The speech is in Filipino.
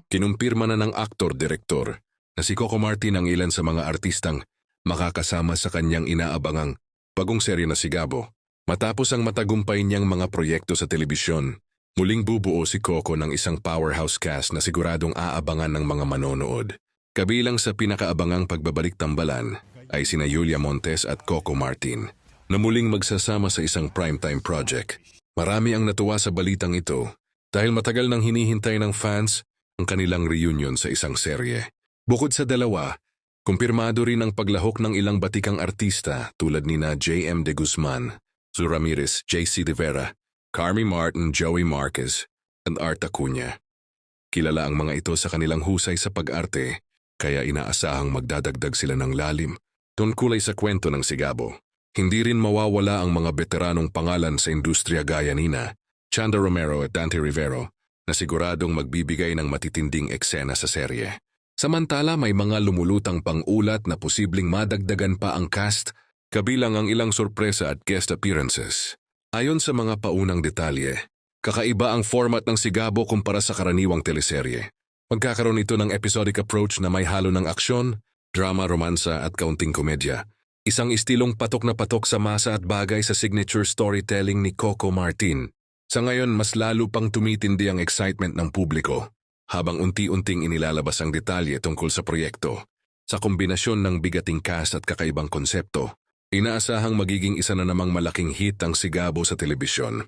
kinumpirma na ng aktor-direktor na si Coco Martin ang ilan sa mga artistang makakasama sa kanyang inaabangang bagong serye na Sigabo. Matapos ang matagumpay niyang mga proyekto sa telebisyon, muling bubuo si Coco ng isang powerhouse cast na siguradong aabangan ng mga manonood. Kabilang sa pinakaabangang pagbabalik tambalan ay sina Julia Montes at Coco Martin na muling magsasama sa isang primetime project. Marami ang natuwa sa balitang ito dahil matagal nang hinihintay ng fans ang kanilang reunion sa isang serye. Bukod sa dalawa, kumpirmado rin ang paglahok ng ilang batikang artista tulad nina J.M. De Guzman, Zu Ramirez, J.C. De Vera, Carmi Martin, Joey Marquez, and Art Acuña. Kilala ang mga ito sa kanilang husay sa pag-arte, kaya inaasahang magdadagdag sila ng lalim tungkulay sa kwento ng Sigabo. Hindi rin mawawala ang mga veteranong pangalan sa industriya gaya nina Chanda Romero at Dante Rivero na siguradong magbibigay ng matitinding eksena sa serye. Samantala may mga lumulutang pang-ulat na posibleng madagdagan pa ang cast kabilang ang ilang sorpresa at guest appearances. Ayon sa mga paunang detalye, kakaiba ang format ng Sigabo kumpara sa karaniwang teleserye. Magkakaroon ito ng episodic approach na may halo ng aksyon, drama, romansa at kaunting komedya. Isang istilong patok na patok sa masa at bagay sa signature storytelling ni Coco Martin. Sa ngayon, mas lalo pang tumitindi ang excitement ng publiko habang unti-unting inilalabas ang detalye tungkol sa proyekto. Sa kombinasyon ng bigating cast at kakaibang konsepto, inaasahang magiging isa na namang malaking hit ang Sigabo sa telebisyon.